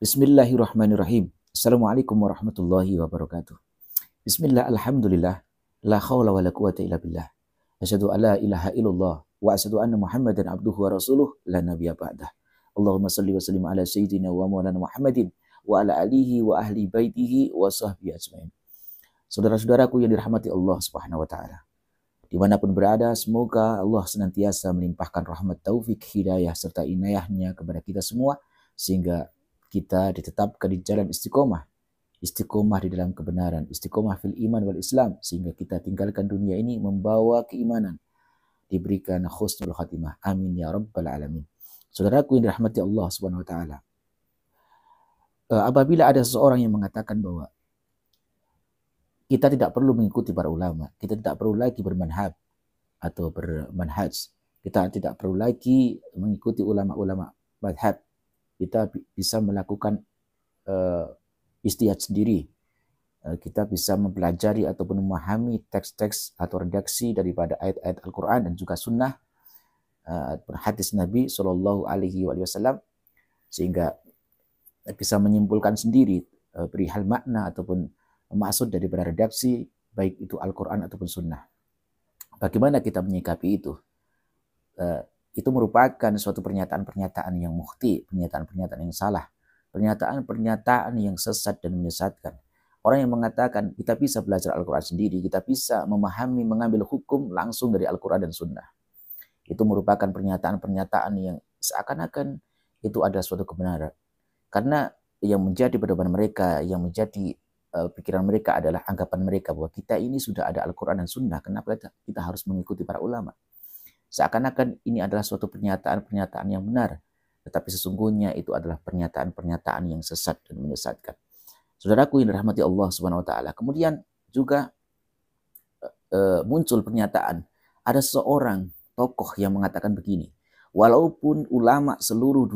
Bismillahirrahmanirrahim. Assalamualaikum warahmatullahi wabarakatuh. Bismillah, alhamdulillah, la khawla wa la quwata illa billah. Asyhadu an la ilaha illallah wa asyhadu anna Muhammadan abduhu wa rasuluh la nabiyya ba'dah. Allahumma salli wa sallim ala sayyidina wa maulana Muhammadin wa ala alihi wa ahli baitihi wa sahbihi ajmain. Saudara-saudaraku yang dirahmati Allah Subhanahu wa taala. Dimanapun berada, semoga Allah senantiasa melimpahkan rahmat, taufik, hidayah serta inayahnya kepada kita semua sehingga kita ditetapkan di jalan istiqomah. Istiqomah di dalam kebenaran, istiqomah fil iman wal Islam, sehingga kita tinggalkan dunia ini membawa keimanan, diberikan husnul khatimah. Amin ya rabbal alamin. Saudaraku yang dirahmati Allah Subhanahu wa taala. Apabila ada seseorang yang mengatakan bahwa kita tidak perlu mengikuti para ulama, kita tidak perlu lagi bermanhaj atau bermanhaj, kita tidak perlu lagi mengikuti ulama-ulama madhab, kita bisa melakukan ijtihad sendiri. Kita bisa mempelajari ataupun memahami teks-teks atau redaksi daripada ayat-ayat Al-Quran dan juga sunnah, hadis Nabi Shallallahu Alaihi Wasallam, sehingga bisa menyimpulkan sendiri perihal makna ataupun maksud daripada redaksi baik itu Al-Quran ataupun sunnah. Bagaimana kita menyikapi itu? Itu merupakan suatu pernyataan-pernyataan yang mukhti, pernyataan-pernyataan yang salah, pernyataan-pernyataan yang sesat dan menyesatkan. Orang yang mengatakan kita bisa belajar Al-Quran sendiri, kita bisa memahami, mengambil hukum langsung dari Al-Quran dan Sunnah. Itu merupakan pernyataan-pernyataan yang seakan-akan itu ada suatu kebenaran. Karena yang menjadi beban mereka, yang menjadi pikiran mereka adalah anggapan mereka bahwa kita ini sudah ada Al-Quran dan Sunnah, kenapa kita harus mengikuti para ulama? Seakan-akan ini adalah suatu pernyataan-pernyataan yang benar, tetapi sesungguhnya itu adalah pernyataan-pernyataan yang sesat dan menyesatkan. Saudaraku yang dirahmati Allah Subhanahu wa taala. Kemudian juga muncul pernyataan, ada seorang tokoh yang mengatakan begini, walaupun ulama seluruh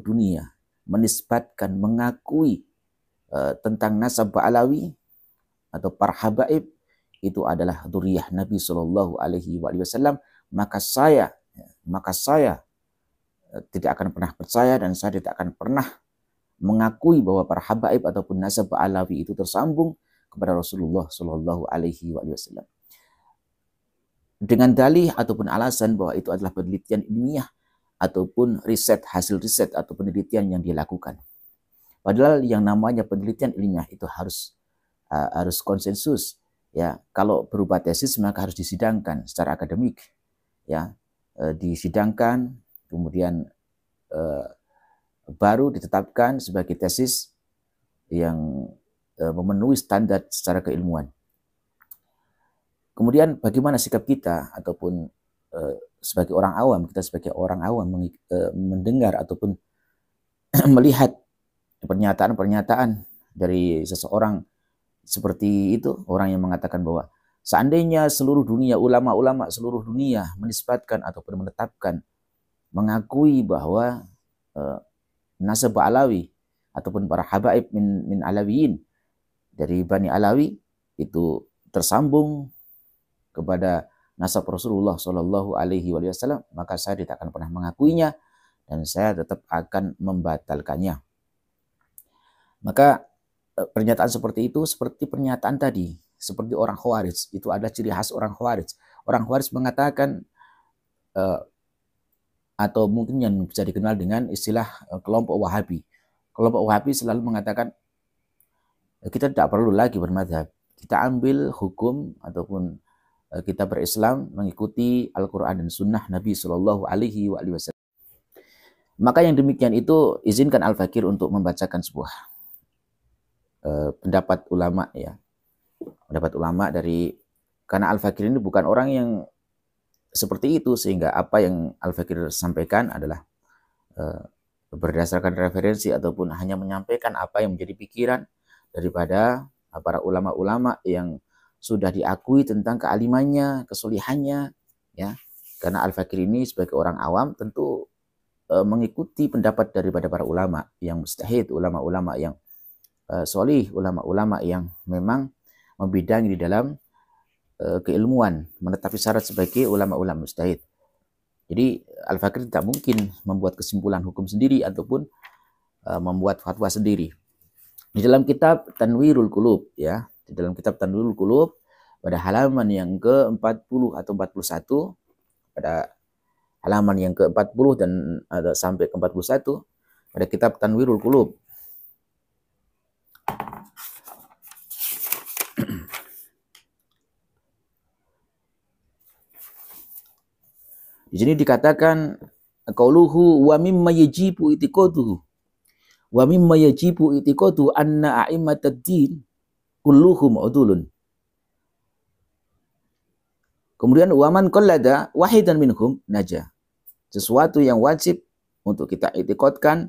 dunia menisbatkan, mengakui tentang nasab Ba'alawi atau para habaib itu adalah dzurriyyah Nabi Shallallahu Alaihi Wasallam, maka saya tidak akan pernah percaya dan saya tidak akan pernah mengakui bahwa para habaib ataupun nasab Ba'alawi itu tersambung kepada Rasulullah Shallallahu Alaihi Wasallam dengan dalih ataupun alasan bahwa itu adalah penelitian ilmiah ataupun hasil riset atau penelitian yang dilakukan. Padahal yang namanya penelitian ilmiah itu harus konsensus. Ya, kalau berupa tesis maka harus disidangkan secara akademik, ya, disidangkan, kemudian baru ditetapkan sebagai tesis yang memenuhi standar secara keilmuan. Kemudian bagaimana sikap kita ataupun sebagai orang awam, kita sebagai orang awam mendengar ataupun melihat pernyataan-pernyataan dari seseorang seperti itu, orang yang mengatakan bahwa seandainya seluruh dunia, ulama-ulama seluruh dunia menisbatkan ataupun menetapkan, mengakui bahwa nasab Alawi ataupun para habaib min Alawiyin dari Bani Alawi itu tersambung kepada nasab Rasulullah Shallallahu Alaihi Wasallam, maka saya tidak akan pernah mengakuinya dan saya tetap akan membatalkannya. Maka pernyataan seperti itu seperti pernyataan tadi, seperti orang Khawarij. Itu adalah ciri khas orang Khawarij. Orang Khawarij mengatakan atau mungkin yang bisa dikenal dengan istilah kelompok Wahabi. Kelompok Wahabi selalu mengatakan kita tidak perlu lagi bermadhab. Kita ambil hukum ataupun kita berislam mengikuti Al-Quran dan Sunnah Nabi Shallallahu Alaihi Wasallam. Maka yang demikian itu izinkan Al-Fakir untuk membacakan sebuah pendapat ulama, ya, pendapat ulama karena Al-Fakir ini bukan orang yang seperti itu, sehingga apa yang Al-Fakir sampaikan adalah berdasarkan referensi ataupun hanya menyampaikan apa yang menjadi pikiran daripada para ulama-ulama yang sudah diakui tentang kealimannya, kesulihannya, ya. Karena Al-Fakir ini sebagai orang awam tentu mengikuti pendapat daripada para ulama yang mujtahid, ulama-ulama yang solih, ulama-ulama yang memang membidangi di dalam keilmuan, menetapi syarat sebagai ulama-ulama mujtahid. Jadi Al-Fakir tidak mungkin membuat kesimpulan hukum sendiri ataupun membuat fatwa sendiri. Di dalam kitab Tanwirul Qulub, ya, di dalam kitab Tanwirul Qulub pada halaman yang ke-40 atau 41, pada halaman yang ke-40 dan sampai ke-41 pada kitab Tanwirul Qulub. Di sini dikatakan qauluhu wa mimma yajibu itiqaduhu wa mimma yajibu itiqadu anna a'immatad din kulluhum udulun. Kemudian waman qallada wahidan minhum naja. Sesuatu yang wajib untuk kita itikadkan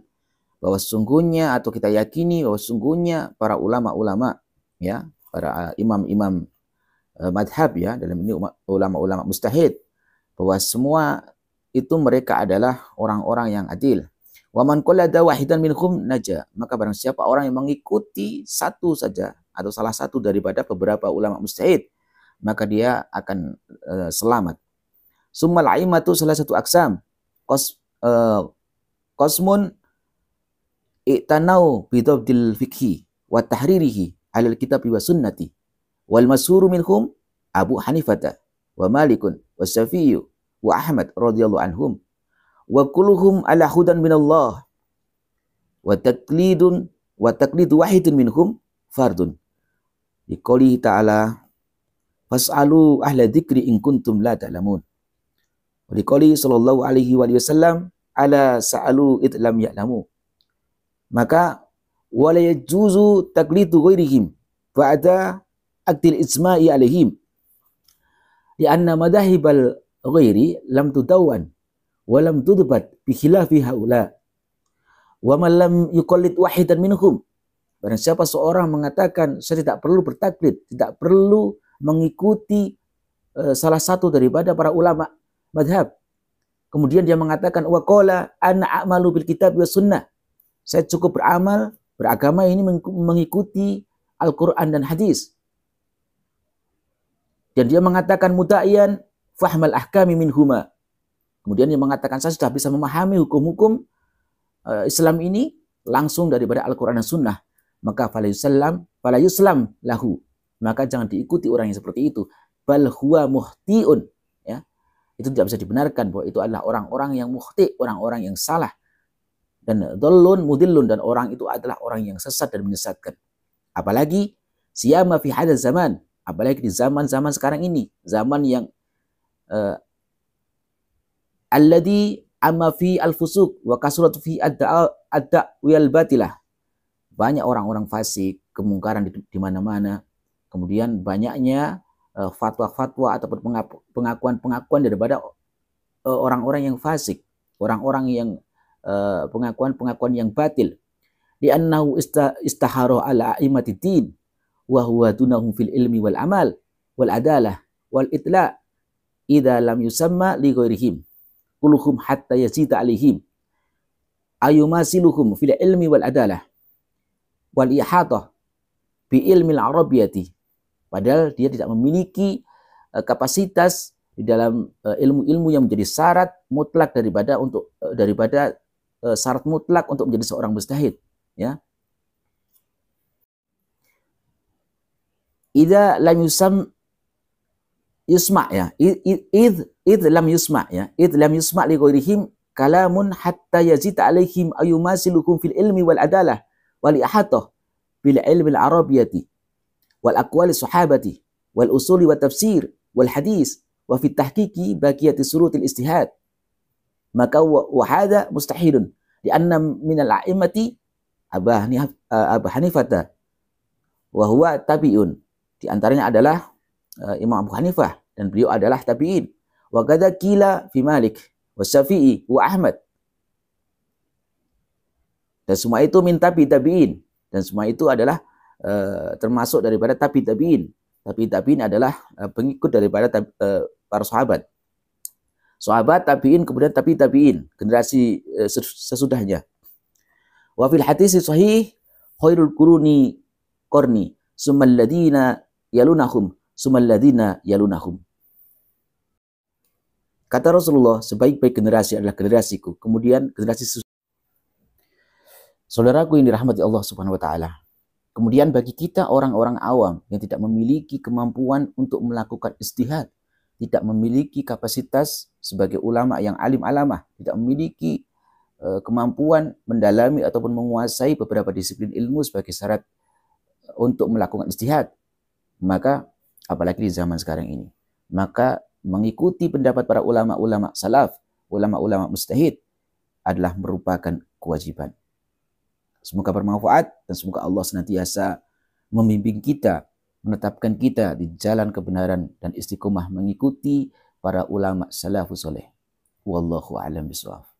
bahwa sesungguhnya atau kita yakini bahwa sesungguhnya para ulama-ulama, ya, para imam-imam madhab, ya, dalam ini ulama-ulama mustahid, bahwa semua itu mereka adalah orang-orang yang adil. Waman qallada wahidan minhum naja. Maka barang siapa orang yang mengikuti satu saja atau salah satu daripada beberapa ulama mustahid, maka dia akan selamat. Summal aimatu salah satu aksam. Qasmun i'tanau bidabdil fikhi wa tahririhi alal kitab wa sunnati. Wal masyhuru minhum Abu Hanifah wa Malikun wa Syafi'i wa Ahmad radhiyallahu anhum wa kulluhum ala hudan minallah wa taqlidu wahidun minhum fardun. Liqoulihi ta'ala fas'alu ahla dzikri in kuntum la ta'lamun. Wa liqoulihi sallallahu alaihi wasallam ala sa'alu id lam ya'lamu. Maka wala yajuzu taqlidu ghairihim ba'da aktil ijma'i alaihim. Lianna madahibal ghairi lam tudawwan wa lam tudbat bi khilafi haula. Wa man lam yuqallid wahidan minhum. Barang siapa seorang mengatakan saya tidak perlu bertaklid, tidak perlu mengikuti salah satu daripada para ulama madhab. Kemudian dia mengatakan wa qala ana a'malu bil kitab wa sunnah. Saya cukup beramal, beragama ini mengikuti Al-Qur'an dan hadis. Dan dia mengatakan muta'iyan fahmal ahkami minhuma. Kemudian dia mengatakan saya sudah bisa memahami hukum-hukum Islam ini langsung daripada Al-Quran dan Sunnah. Maka fala yuslam lahu. Maka jangan diikuti orang yang seperti itu. Bal huwa muhti'un. Ya. Itu tidak bisa dibenarkan bahwa itu adalah orang-orang yang muhti', orang-orang yang salah. Dan dhallun mudillun, dan orang itu adalah orang yang sesat dan menyesatkan. Apalagi siyama fi hadzal zaman. Apalagi di zaman-zaman sekarang ini, zaman yang alladhi amma fi al-fusuq wa kasurat fi ad-da'wal batilah. Banyak orang-orang fasik, kemungkaran di mana-mana. Kemudian banyaknya fatwa-fatwa ataupun pengakuan-pengakuan daripada orang-orang yang fasik, orang-orang yang pengakuan-pengakuan yang batil. Li'annahu istahara ala a'immatid din wa huwa dunahum fil ilmi wal amal wal adalah wal itla' idza lam yusamma li ghairihim kulluhum hatta yazida alaihim ayumasiluhum fil ilmi wal adalah wal ihatah bi ilmi al arabiyyati. Padahal dia tidak memiliki kapasitas di dalam ilmu-ilmu yang menjadi syarat mutlak daripada syarat mutlak untuk menjadi seorang mujtahid, ya. Idza lam yusma, ya, id lam yusma, ya, id lam yusma li ghairihim kalamun hatta yazid alaihim ayumasiluhum fil ilmi wal adalah wal ihatah bil ilmi al arabiyyati wal aqwali sahabati wal usuli wa tafsir wal hadis wa fi tahqiqi baqiyati surutil istihad. Maka wa hadha mustahilun li anna min al a'immati Abu Hanifah wa huwa tabi'un. Di antaranya adalah Imam Abu Hanifah, dan beliau adalah tabi'in. Wa kadza qila fi Malik wa Syafi'i wa Ahmad. Dan semua itu min tabi'in, dan semua itu adalah termasuk daripada tabi'in. Tabi'in adalah pengikut daripada para sahabat. Sahabat, tabi'in, kemudian tabi'in, generasi sesudahnya. Wa fil hadis sahih khairul quruni qarni summal ladina yalunahum. Kata Rasulullah, sebaik-baik generasi adalah generasiku. Kemudian generasi saudaraku yang dirahmati Allah Subhanahu wa taala. Kemudian bagi kita orang-orang awam yang tidak memiliki kemampuan untuk melakukan ijtihad, tidak memiliki kapasitas sebagai ulama yang alim alamah, tidak memiliki kemampuan mendalami ataupun menguasai beberapa disiplin ilmu sebagai syarat untuk melakukan ijtihad, maka apalagi di zaman sekarang ini, maka mengikuti pendapat para ulama-ulama salaf, ulama-ulama mujtahid adalah merupakan kewajiban. Semoga bermanfaat dan semoga Allah senantiasa membimbing kita, menetapkan kita di jalan kebenaran dan istiqomah mengikuti para ulama salafus saleh. Wallahu a'lam bishawab.